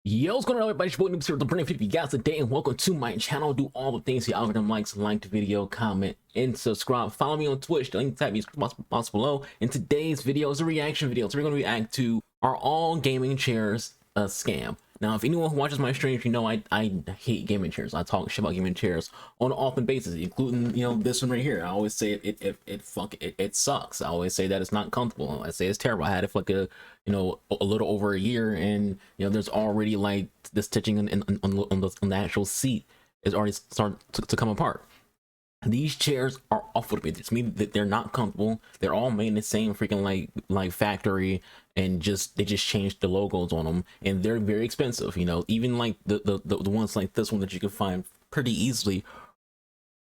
Yo, what's going on, everybody? It's your boy Noobs here with the Brain 50 guys today, and welcome to my channel. Do all the things the algorithm likes: like the video, comment, and subscribe. Follow me on Twitch. The link tab is box below. In today's video is a reaction video, so we're going to react to "Are all gaming chairs a scam?" Now, if anyone who watches my streams, you know I hate gaming chairs. I talk shit about gaming chairs on an often basis, including this one right here. I always say it sucks. I always say that it's not comfortable. I say it's terrible. I had it for like a little over a year, and there's already like the stitching on the actual seat is already starting to come apart. These chairs are awful to me. It's mean that they're not comfortable. They're all made in the same freaking like factory, and they just changed the logos on them, and they're very expensive. Even like the ones like this one that you can find pretty easily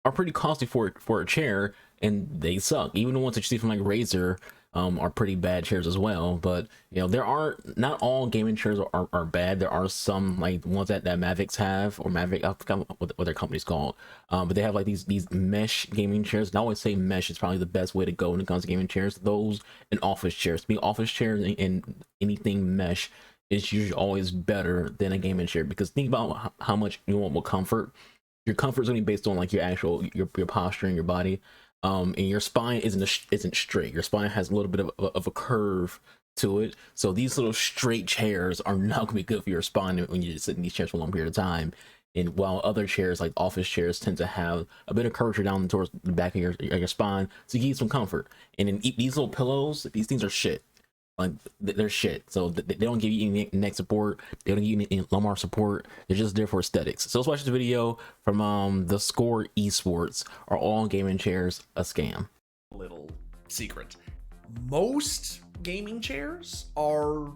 are pretty costly for a chair, and they suck. Even the ones that you see from like Razer are pretty bad chairs as well. But not all gaming chairs are bad. There are some like ones that Mavics have, or Mavic, I forgot what their company's called, but they have like these mesh gaming chairs, and I always say mesh is probably the best way to go when it comes to gaming chairs. Those and office chairs. To me, office chairs and anything mesh is usually always better than a gaming chair, because think about how much you want more comfort. Your comfort is only based on like your posture and your body. And your spine isn't straight. Your spine has a little bit of a curve to it. So these little straight chairs are not going to be good for your spine when you sit in these chairs for a long period of time. And while other chairs, like office chairs, tend to have a bit of curvature down towards the back of your spine, so you get some comfort. And then these little pillows, these things are shit. Like, they're shit. So they don't give you any neck support. They don't give you any lumbar support. They're just there for aesthetics. So let's watch this video from the Score Esports. Are all gaming chairs a scam? Little secret: most gaming chairs are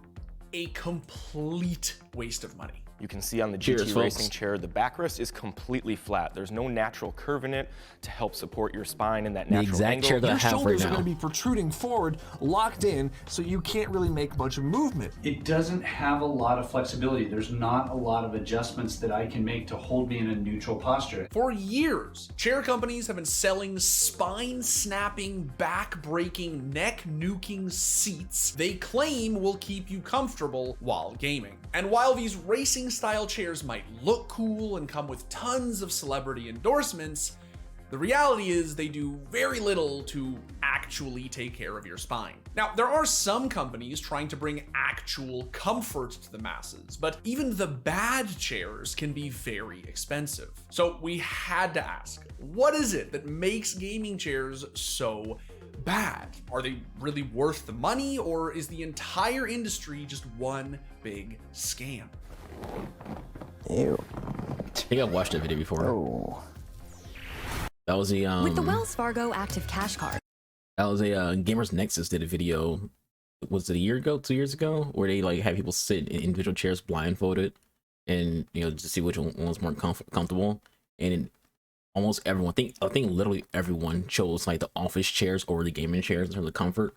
a complete waste of money. You can see on the GT Racing chair, the backrest is completely flat. There's no natural curve in it to help support your spine in that natural exact angle. chair that I Your have shoulders right are now going to be protruding forward, locked in, so you can't really make much of movement. It doesn't have a lot of flexibility. There's not a lot of adjustments that I can make to hold me in a neutral posture. For years, chair companies have been selling spine-snapping, back-breaking, neck-nuking seats they claim will keep you comfortable while gaming. And while these racing-style chairs might look cool and come with tons of celebrity endorsements, the reality is they do very little to actually take care of your spine. Now, there are some companies trying to bring actual comfort to the masses, but even the bad chairs can be very expensive. So we had to ask, what is it that makes gaming chairs so bad? Are they really worth the money, or is the entire industry just one big scam? I think I've watched that video before. Oh. That was the With the Wells Fargo Active Cash Card. That was a Gamers Nexus did a video. Was it a year ago, 2 years ago, where they like have people sit in individual chairs blindfolded, and to see which one was more comfortable. And almost everyone, I think literally everyone chose like the office chairs over the gaming chairs in terms of comfort.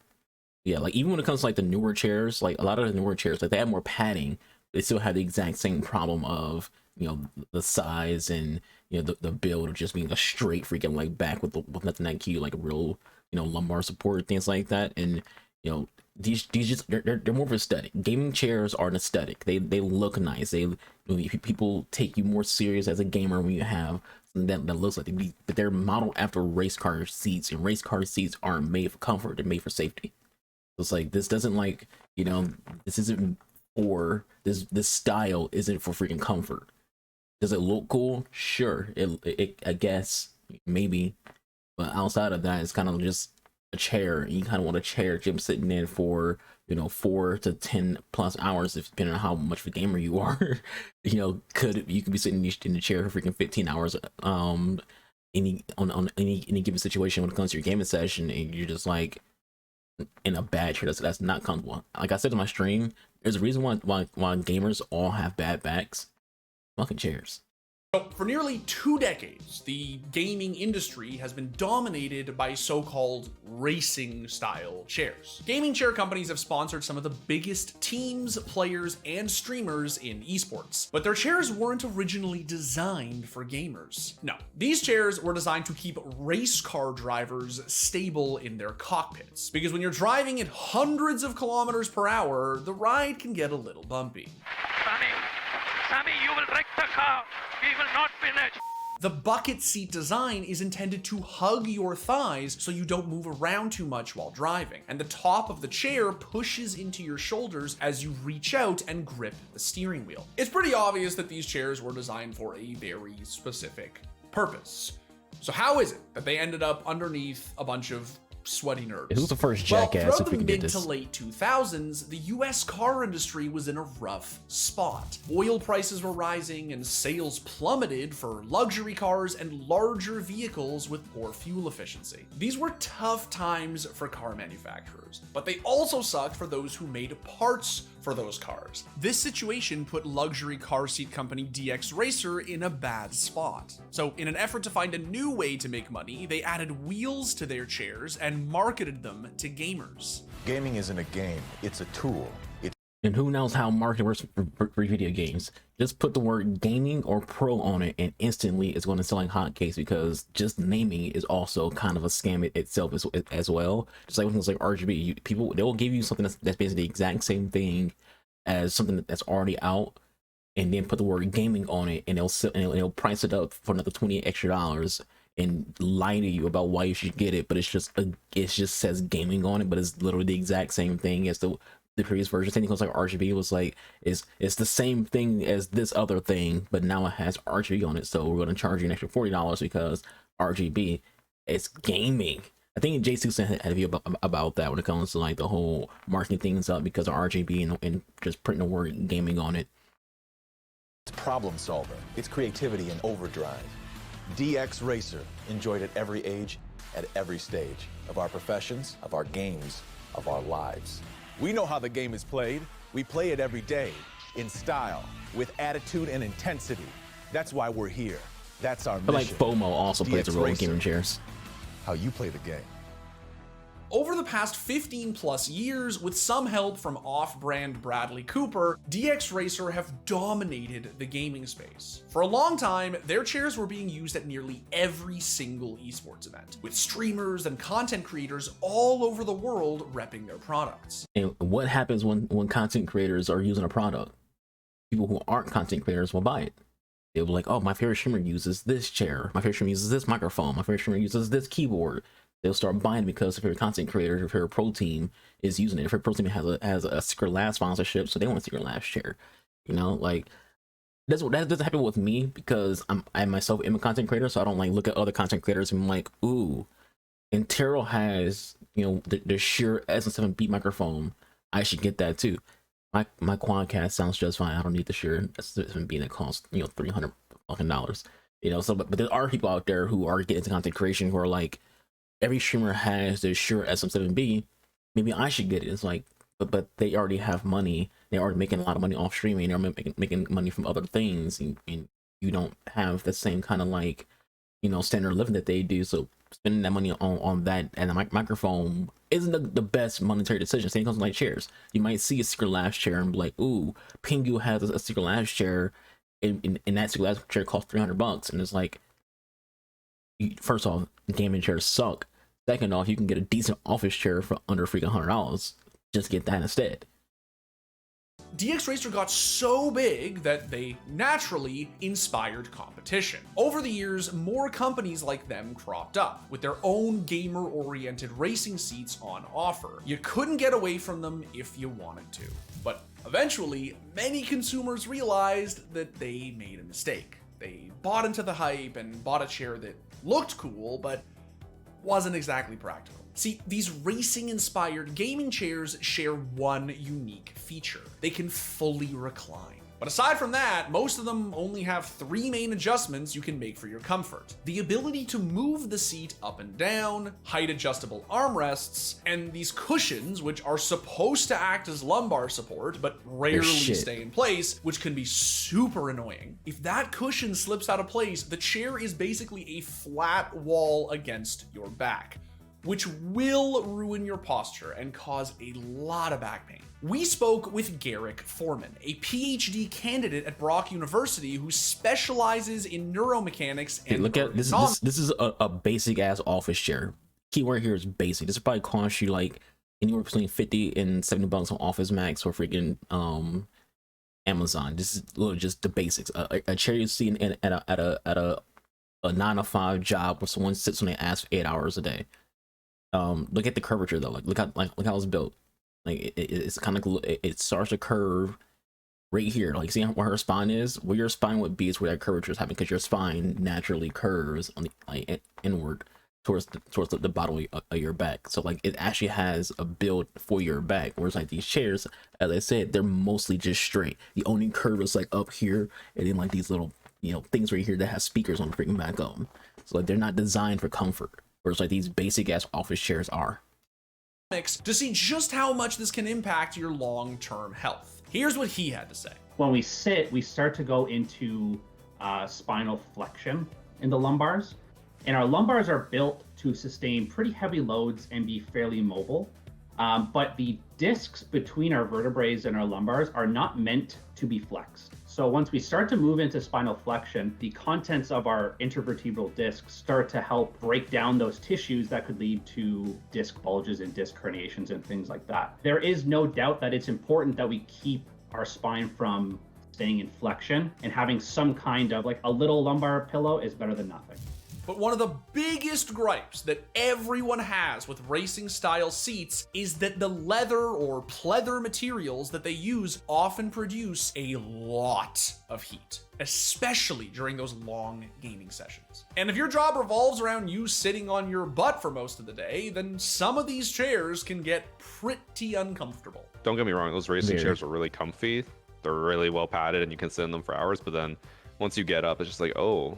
Yeah, like even when it comes to like the newer chairs, like a lot of the newer chairs, like they have more padding, they still have the exact same problem of the size and the build of just being a straight freaking like back with nothing that you like a real lumbar support, things like that. And these just they're more of aesthetic. Gaming chairs are an aesthetic. They look nice. People take you more serious as a gamer when you have something that looks like but they're modeled after race car seats, and race car seats aren't made for comfort. They're made for safety. So it's like this doesn't this isn't for this style isn't for freaking comfort. Does it look cool? Sure, it I guess maybe, but outside of that, it's kind of just a chair. You kind of want a chair you're sitting in for 4 to 10 plus hours, if depending on how much of a gamer you are. You could be sitting in the chair for freaking 15 hours on any given situation when it comes to your gaming session, and you're just like in a bad chair that's not comfortable. Like I said in my stream, there's a reason why gamers all have bad backs. Fucking chairs. So for nearly 2 decades, the gaming industry has been dominated by so-called racing style chairs. Gaming chair companies have sponsored some of the biggest teams, players, and streamers in esports, but their chairs weren't originally designed for gamers. No, these chairs were designed to keep race car drivers stable in their cockpits, because when you're driving at hundreds of kilometers per hour, the ride can get a little bumpy. will not finish. The bucket seat design is intended to hug your thighs so you don't move around too much while driving, and the top of the chair pushes into your shoulders as you reach out and grip the steering wheel. It's pretty obvious that these chairs were designed for a very specific purpose. So how is it that they ended up underneath a bunch of sweaty nerds? Who's the first Well, jackass throughout if we the can get mid to this? late 2000s, the US car industry was in a rough spot. Oil prices were rising and sales plummeted for luxury cars and larger vehicles with poor fuel efficiency. These were tough times for car manufacturers, but they also sucked for those who made parts for those cars. This situation put luxury car seat company DX Racer in a bad spot. So in an effort to find a new way to make money, they added wheels to their chairs and marketed them to gamers. Gaming isn't a game, it's a tool. And who knows how marketing works for video games? Just put the word gaming or pro on it, and instantly it's going to sell like hotcakes, because just naming it is also kind of a scam itself as well. Just like with things like RGB, people, they will give you something that's basically the exact same thing as something that's already out, and then put the word gaming on it, and they'll price it up for another $20 extra and lie to you about why you should get it. But it just says gaming on it, but it's literally the exact same thing as the previous version. Same thing was like RGB was like, it's the same thing as this other thing, but now it has RGB on it, so we're going to charge you an extra $40 because RGB is gaming. I think J Susan had a view about that when it comes to like the whole marketing things up because of RGB and just putting the word gaming on it. It's problem solver, it's creativity in overdrive. DX Racer, enjoyed at every age, at every stage of our professions, of our games, of our lives. We know how the game is played. We play it every day, in style, with attitude and intensity. That's why we're here. That's our mission. But like FOMO also plays a role in gaming chairs. How you play the game. Over the past 15 plus years, with some help from off-brand Bradley Cooper, DX Racer have dominated the gaming space. For a long time, their chairs were being used at nearly every single esports event, with streamers and content creators all over the world repping their products. And what happens when content creators are using a product? People who aren't content creators will buy it. They'll be like, oh, my favorite streamer uses this chair. My favorite streamer uses this microphone. My favorite streamer uses this keyboard. They'll start buying because if your content creator, if your pro team is using it, if your pro team has a Secret Lab sponsorship, so they want a Secret Lab chair, you know, like that doesn't happen with me because I myself am a content creator, so I don't like look at other content creators and I'm like, ooh, Intero has, you know, the Shure SM7B microphone, I should get that too. My Quadcast sounds just fine. I don't need the Shure SM7B that costs, you know, $300 fucking dollars, you know. So but there are people out there who are getting into content creation who are like, every streamer has their Shure SM7B, maybe I should get it. It's like, but they already have money. They're already making a lot of money off streaming. They're making money from other things, and you don't have the same kind of like, you know, standard of living that they do. So spending that money on that and the microphone isn't the best monetary decision. Same comes with like chairs. You might see a Secret Labs chair and be like, ooh, Pingu has a Secret Labs chair, and that Secret Labs chair costs $300, and it's like, first off, gaming chairs suck. Second off, you can get a decent office chair for under freaking $100. Just get that instead. DX Racer got so big that they naturally inspired competition. Over the years, more companies like them cropped up, with their own gamer-oriented racing seats on offer. You couldn't get away from them if you wanted to. But eventually, many consumers realized that they made a mistake. They bought into the hype and bought a chair that looked cool, but wasn't exactly practical. See, these racing-inspired gaming chairs share one unique feature. They can fully recline. But aside from that, most of them only have 3 main adjustments you can make for your comfort. The ability to move the seat up and down, height-adjustable armrests, and these cushions, which are supposed to act as lumbar support, but rarely stay in place, which can be super annoying. If that cushion slips out of place, the chair is basically a flat wall against your back, which will ruin your posture and cause a lot of back pain. We spoke with Garrick Foreman, a PhD candidate at Brock University who specializes in neuromechanics and look at this. This is a basic ass office chair. Keyword here is basic. This will probably cost you like anywhere between $50 and $70 on Office Max or freaking Amazon. This is literally just the basics. A chair you see at a 9 to 5 job where someone sits on their ass for 8 hours a day. Look at the curvature though. Look how it's built. It's kind of it starts to curve right here. Like, see where her spine is? Where your spine would be is where that curvature is happening, because your spine naturally curves on the inward towards the bottom of your back. So like it actually has a build for your back. Whereas like these chairs, as I said, they're mostly just straight. The only curve is like up here, and then like these little things right here that have speakers on the freaking back of them. So like they're not designed for comfort. Whereas like these basic ass office chairs are. To see just how much this can impact your long-term health. Here's what he had to say. When we sit, we start to go into spinal flexion in the lumbars. And our lumbars are built to sustain pretty heavy loads and be fairly mobile. But the discs between our vertebrae and our lumbars are not meant to be flexed. So once we start to move into spinal flexion, the contents of our intervertebral discs start to help break down those tissues that could lead to disc bulges and disc herniations and things like that. There is no doubt that it's important that we keep our spine from staying in flexion, and having some kind of like a little lumbar pillow is better than nothing. But one of the biggest gripes that everyone has with racing style seats is that the leather or pleather materials that they use often produce a lot of heat, especially during those long gaming sessions. And if your job revolves around you sitting on your butt for most of the day, then some of these chairs can get pretty uncomfortable. Don't get me wrong, those racing chairs are really comfy. They're really well padded and you can sit in them for hours, but then once you get up, it's just like, oh,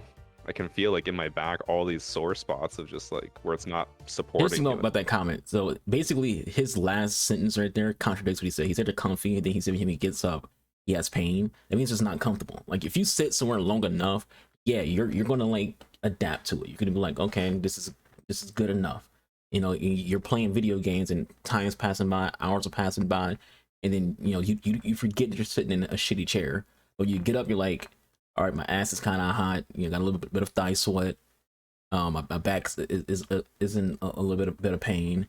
I can feel like in my back all these sore spots of just like where it's not supporting. Here's the note about that comment. So basically, his last sentence right there contradicts what he said. He said they're comfy, and then he said when he gets up, he has pain. That means it's not comfortable. Like if you sit somewhere long enough, yeah, you're gonna like adapt to it. You're gonna be like, okay, this is good enough. You're playing video games and time's passing by, hours are passing by, and then you forget that you're sitting in a shitty chair. But you get up, you're like, all right, my ass is kind of hot. Got a little bit of thigh sweat. My back is in a little bit of pain.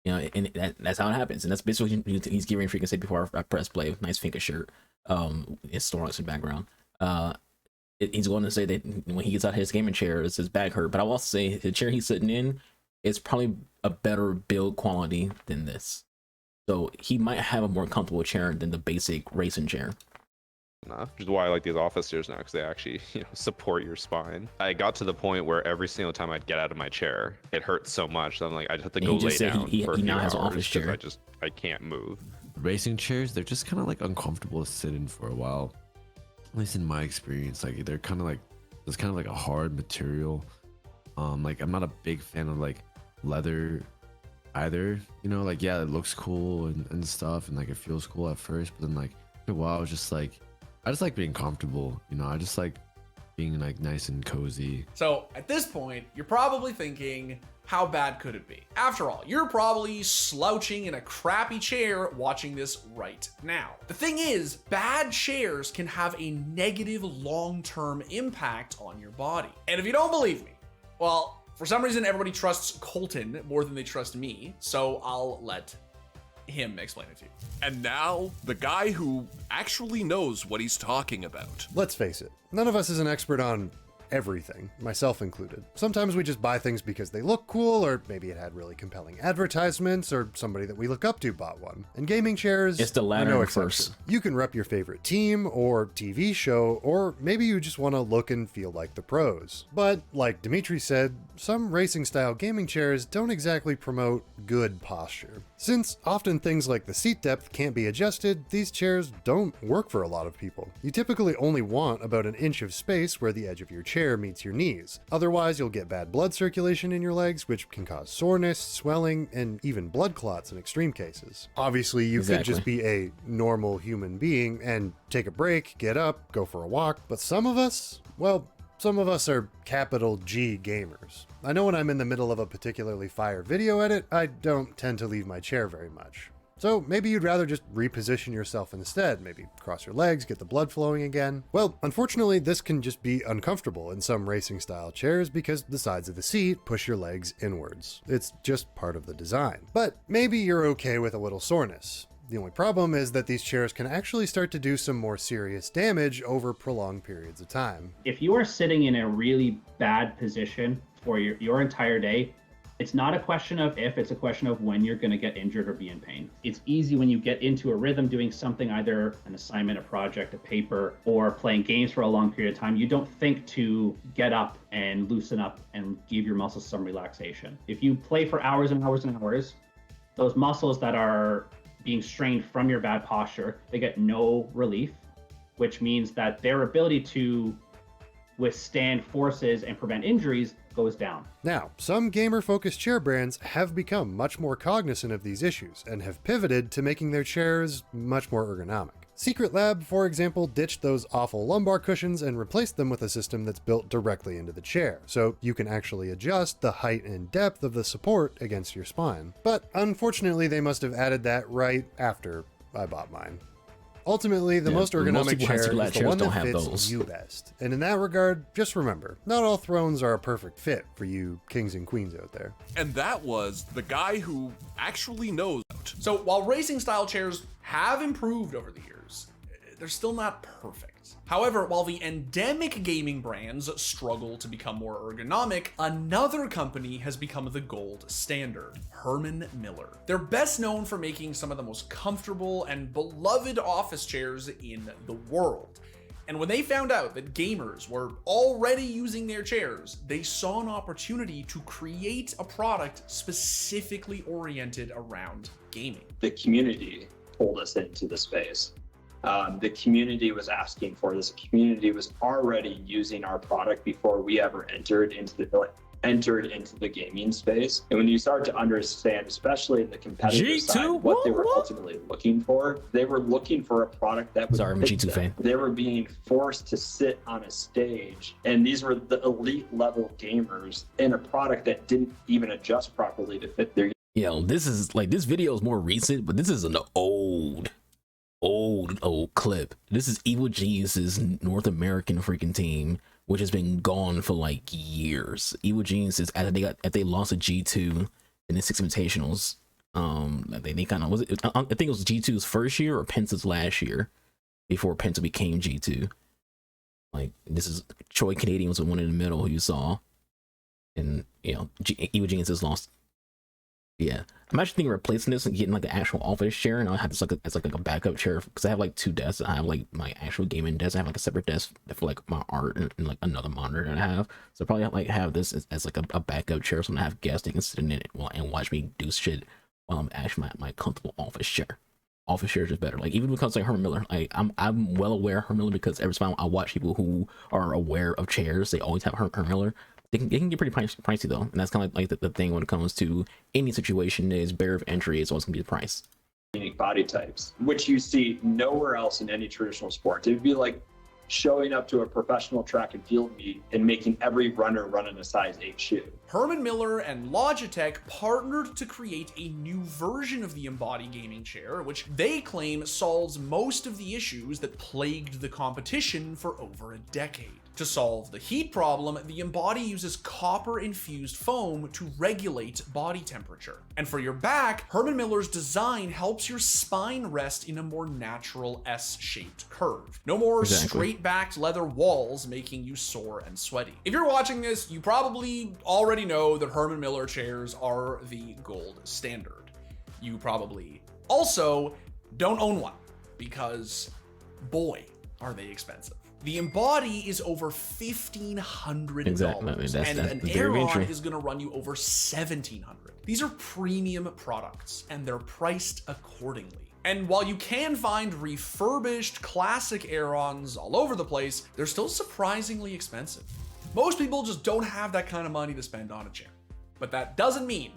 And that's how it happens. And that's basically what he's giving freaking say before I press play. Nice finger shirt. It's Storm's in the background. He's going to say that when he gets out of his gaming chair, it's his back hurt. But I'll also say the chair he's sitting in is probably a better build quality than this. So he might have a more comfortable chair than the basic racing chair. Which is why I like these office chairs now, because they actually support your spine. I got to the point where every single time I'd get out of my chair, it hurts so much that I'm like, I just have to go lay down for a few hours because I can't move. Racing chairs, they're just kind of like uncomfortable to sit in for a while. At least in my experience, like they're kind of like, it's kind of like a hard material. Like I'm not a big fan of like leather either. Like yeah, it looks cool and stuff, and like it feels cool at first, but then like after a while, I was just like, I just like being comfortable, I just like being like nice and cozy. So at this point, you're probably thinking, how bad could it be? After all, you're probably slouching in a crappy chair watching this right now. The thing is, bad chairs can have a negative long-term impact on your body. And if you don't believe me, well, for some reason, everybody trusts Colton more than they trust me, so I'll let him explain it to you. And now, the guy who actually knows what he's talking about. Let's face it, none of us is an expert on everything, myself included. Sometimes we just buy things because they look cool, or maybe it had really compelling advertisements, or somebody that we look up to bought one. And gaming chairs it's the latter are no exception. First. You can rep your favorite team or TV show, or maybe you just want to look and feel like the pros. But like Dimitri said, some racing style gaming chairs don't exactly promote good posture. Since often things like the seat depth can't be adjusted, these chairs don't work for a lot of people. You typically only want about an inch of space where the edge of your chair meets your knees. Otherwise, you'll get bad blood circulation in your legs, which can cause soreness, swelling, and even blood clots in extreme cases. Obviously, you could just be a normal human being and take a break, get up, go for a walk, but some of us, well, some of us are capital G gamers. I know when I'm in the middle of a particularly fire video edit, I don't tend to leave my chair very much. So maybe you'd rather just reposition yourself instead, maybe cross your legs, get the blood flowing again. Well, unfortunately, this can just be uncomfortable in some racing style chairs because the sides of the seat push your legs inwards. It's just part of the design. But maybe you're okay with a little soreness. The only problem is that these chairs can actually start to do some more serious damage over prolonged periods of time. If you are sitting in a really bad position for your entire day, it's not a question of if, it's a question of when you're going to get injured or be in pain. It's easy when you get into a rhythm doing something, either an assignment, a project, a paper, or playing games for a long period of time. You don't think to get up and loosen up and give your muscles some relaxation. If you play for hours and hours and hours, those muscles that are being strained from your bad posture, they get no relief, which means that their ability to withstand forces and prevent injuries goes down. Now, some gamer-focused chair brands have become much more cognizant of these issues and have pivoted to making their chairs much more ergonomic. Secret Lab, for example, ditched those awful lumbar cushions and replaced them with a system that's built directly into the chair, so you can actually adjust the height and depth of the support against your spine. But unfortunately, they must have added that right after I bought mine. Ultimately, the most ergonomic chair is the one that fits you best. And in that regard, just remember, not all thrones are a perfect fit for you kings and queens out there. And that was the guy who actually knows. So while racing style chairs have improved over the years, they're still not perfect. However, while the endemic gaming brands struggle to become more ergonomic, another company has become the gold standard, Herman Miller. They're best known for making some of the most comfortable and beloved office chairs in the world. And when they found out that gamers were already using their chairs, they saw an opportunity to create a product specifically oriented around gaming. The community pulled us into the space. The community was asking for this. The community was already using our product before we ever entered into the gaming space. And when you start to understand, especially in the competitive side, what they were ultimately looking for, they were looking for a product that was. Sorry, I'm a G2 fan. They were being forced to sit on a stage, and these were the elite level gamers in a product that didn't even adjust properly to fit their. Yo, this is like, this video is more recent, but this is an old clip. This is Evil Genius's North American freaking team, which has been gone for like years. Evil Geniuses, after they lost a G2 in the 6 Invitationals, they kind of, I think it was G2's first year or Penta's last year before Penta became G2. Like, this is Troy Canadian was the one in the middle who you saw, and you know, Evil Geniuses lost. Yeah, I'm actually thinking of replacing this and getting like an actual office chair, and I'll have this like as like a backup chair, because I have like 2 desks. I have like my actual gaming desk. I have like a separate desk for like my art and like another monitor that I have. So probably like have this as like a backup chair, so I'm gonna have guests that can sit in it and watch me do shit while I'm actually my comfortable office chair. Office chairs is better. Like, even because like Herman Miller, like I'm well aware of Herman Miller, because every time I watch people who are aware of chairs, they always have Herman Miller. It can get pretty pricey though, and that's kind of like the thing when it comes to any situation is barrier of entry is always gonna be the price. Unique body types, which you see nowhere else in any traditional sport. It would be like showing up to a professional track and field meet and making every runner run in a size 8 shoe. Herman Miller and Logitech partnered to create a new version of the Embody gaming chair, which they claim solves most of the issues that plagued the competition for over a decade. To solve the heat problem, the Embody uses copper-infused foam to regulate body temperature. And for your back, Herman Miller's design helps your spine rest in a more natural S-shaped curve. No more straight-backed leather walls making you sore and sweaty. If you're watching this, you probably already know that Herman Miller chairs are the gold standard. You probably also don't own one, because boy, are they expensive. The Embody is over $1,500, and an Aeron is going to run you over $1,700. These are premium products, and they're priced accordingly. And while you can find refurbished classic Aerons all over the place, they're still surprisingly expensive. Most people just don't have that kind of money to spend on a chair. But that doesn't mean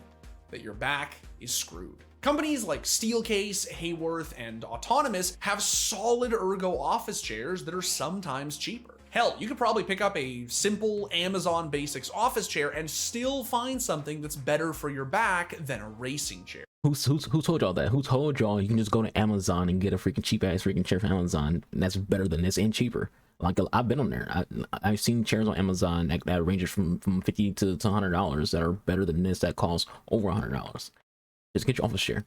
that your back is screwed. Companies like Steelcase, Hayworth, and Autonomous have solid ergo office chairs that are sometimes cheaper. Hell, you could probably pick up a simple Amazon Basics office chair and still find something that's better for your back than a racing chair. Who told y'all that? Who told y'all you can just go to Amazon and get a freaking cheap ass freaking chair from Amazon, and that's better than this and cheaper? Like, I've been on there. I've seen chairs on Amazon that ranges from $50 to $100 that are better than this that costs over $100. Just get your office chair.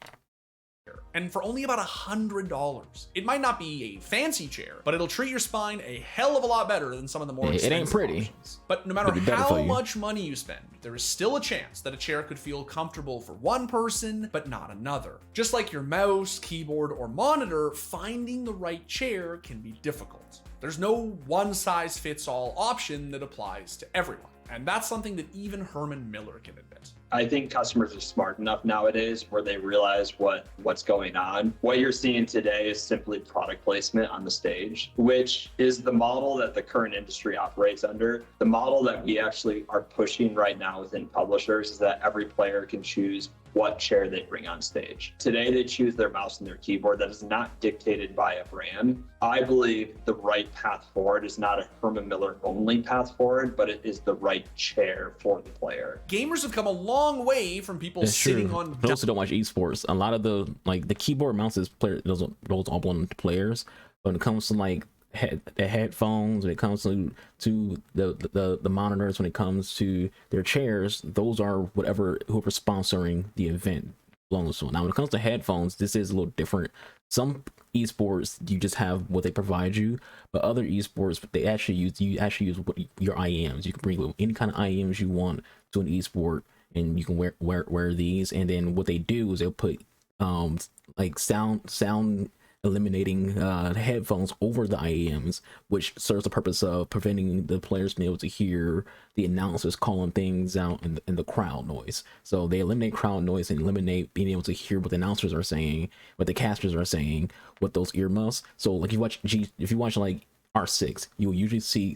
and for only about $100. It might not be a fancy chair, but it'll treat your spine a hell of a lot better than some of the more expensive it ain't pretty options. But no matter how much money you spend, there is still a chance that a chair could feel comfortable for one person, but not another. Just like your mouse, keyboard, or monitor, finding the right chair can be difficult. There's no one-size-fits-all option that applies to everyone. And that's something that even Herman Miller can admit. I think customers are smart enough nowadays where they realize what's going on. What you're seeing today is simply product placement on the stage, which is the model that the current industry operates under. The model that we actually are pushing right now within publishers is that every player can choose what chair they bring on stage. Today, they choose their mouse and their keyboard. That is not dictated by a brand. I believe the right path forward is not a Herman Miller only path forward, but it is the right chair for the player. Gamers have come a long way from people sitting on. For those who don't watch esports, a lot of the keyboard mouse player those all belong to players. But when it comes to the headphones, when it comes to the monitors, when it comes to their chairs, those are whoever's sponsoring the event belongs to. Now when it comes to headphones, this is a little different. Some esports you just have what they provide you, but other esports you actually use your IEMs. You can bring any kind of IEMs you want to an esport, and you can wear these. And then what they do is they'll put sound eliminating headphones over the IEMs, which serves the purpose of preventing the players being able to hear the announcers calling things out in the crowd noise. So they eliminate crowd noise and eliminate being able to hear what the announcers are saying, what the casters are saying, with those earmuffs. So like if you watch like R6, you will usually see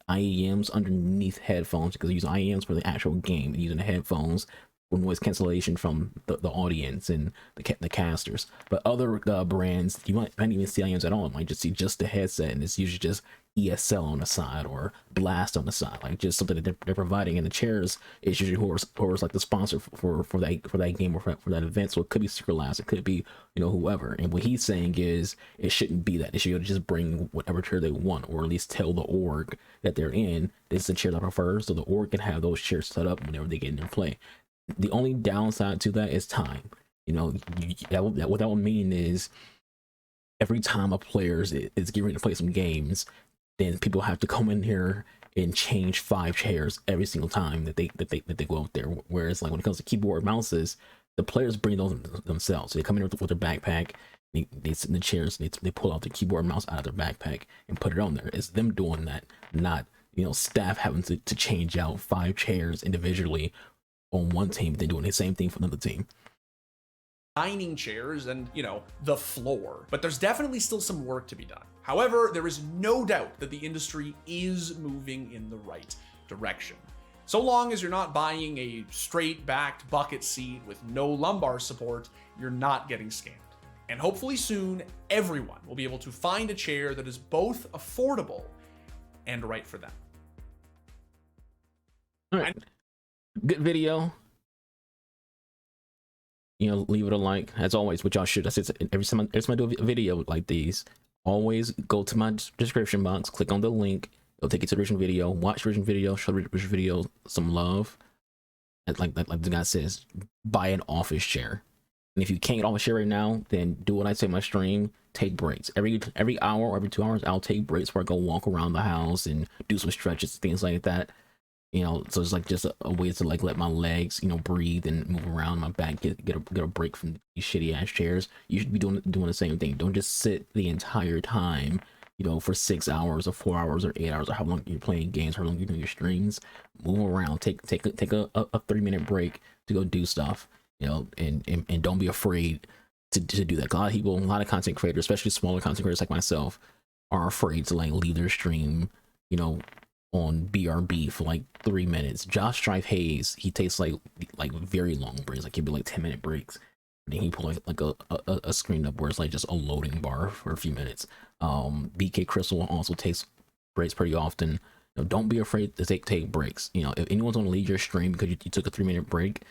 IEMs underneath headphones, because they use IEMs for the actual game and using the headphones for noise cancellation from the audience and the casters. But other brands, you might not even see IEMs at all. You might just see just the headset, and it's usually just ESL on the side or Blast on the side, like just something that they're providing. And the chairs is usually whoever's like the sponsor for that game or for that event. So it could be Secret Labs, it could be whoever. And what he's saying is it shouldn't be that. They should just bring whatever chair they want, or at least tell the org that they're in this is the chair that I prefer, so the org can have those chairs set up whenever they get in their play. The only downside to that is time. What that would mean is every time a player is getting ready to play some games, then people have to come in here and change 5 chairs every single time that they go out there. Whereas like when it comes to keyboard mouses, the players bring those themselves. So they come in with their backpack, they sit in the chairs, they pull out the keyboard mouse out of their backpack and put it on there. It's them doing that, not staff having to change out 5 chairs individually on one team, they're doing the same thing for another team. Dining chairs and, the floor. But there's definitely still some work to be done. However, there is no doubt that the industry is moving in the right direction. So long as you're not buying a straight-backed bucket seat with no lumbar support, you're not getting scammed. And hopefully soon, everyone will be able to find a chair that is both affordable and right for them. All right. Good video. Leave it a like, as always, which y'all should. I said every time I do a video like these, always go to my description box, click on the link, it'll take you to the original video, watch the original video, show the original video some love. Like the guy says, buy an office chair. And if you can't get office chair right now, then do what I say in my stream, take breaks. Every hour or every 2 hours, I'll take breaks where I go walk around the house and do some stretches, things like that. So it's like just a way to like let my legs, breathe and move around, my back get a break from these shitty ass chairs. You should be doing the same thing. Don't just sit the entire time, for 6 hours or 4 hours or 8 hours or how long you're playing games, how long you're doing your streams. Move around, take a 3-minute break to go do stuff, and don't be afraid to do that. A lot of content creators, especially smaller content creators like myself, are afraid to like leave their stream, on BRB for like 3 minutes. Josh Strife Hayes, he takes like very long breaks, like he'd be like 10-minute breaks. And then he pull like a screen up where it's like just a loading bar for a few minutes. BK Crystal also takes breaks pretty often. Don't be afraid to take breaks. If anyone's gonna leave your stream because you took a 3-minute break,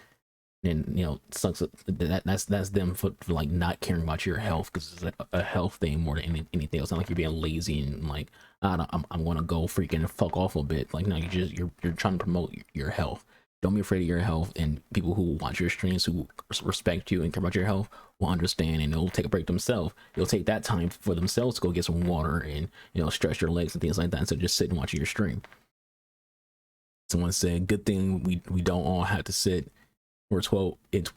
then sucks. That's them for like not caring about your health, because it's like a health thing more than anything else. It's not like you're being lazy and like I'm gonna go freaking fuck off a bit. Like no, you're trying to promote your health. Don't be afraid of your health, and people who watch your streams, who respect you and care about your health, will understand, and they'll take a break themselves. They'll take that time for themselves to go get some water and, you know, stretch their legs and things like that, instead of just sitting watching your stream. Someone said, good thing we don't all have to sit for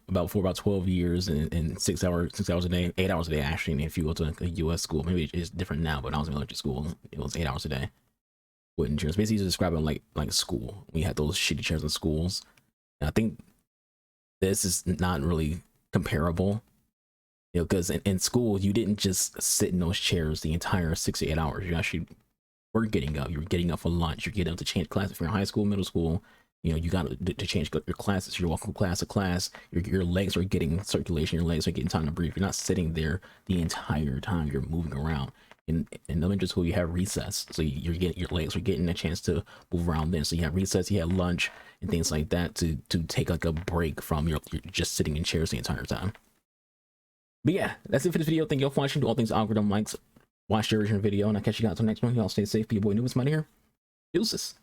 about 12 years and 6 hours a day, 8 hours a day actually. And if you go to a US school, maybe it's different now, but when I was in elementary school, it was 8 hours a day. Wooden chairs, basically to describe it like school. We had those shitty chairs in schools. And I think this is not really comparable, you know, because in school you didn't just sit in those chairs the entire 6 to 8 hours. You actually were getting up. You were getting up for lunch. You're getting up to change classes. If you're in high school, middle school, you know, you got to change your classes. You're walking from class to class. Your legs are getting circulation. Your legs are getting time to breathe. You're not sitting there the entire time. You're moving around. In elementary school, you have recess, so your legs are getting a chance to move around. Then, so you have recess, you have lunch, and things like that to take like a break from your just sitting in chairs the entire time. But yeah, that's it for this video. Thank you all for watching. Do all things algorithm likes. Watch the original video, and I'll catch you guys on the next one. Y'all stay safe. Be your boy Newbus here. Deuces.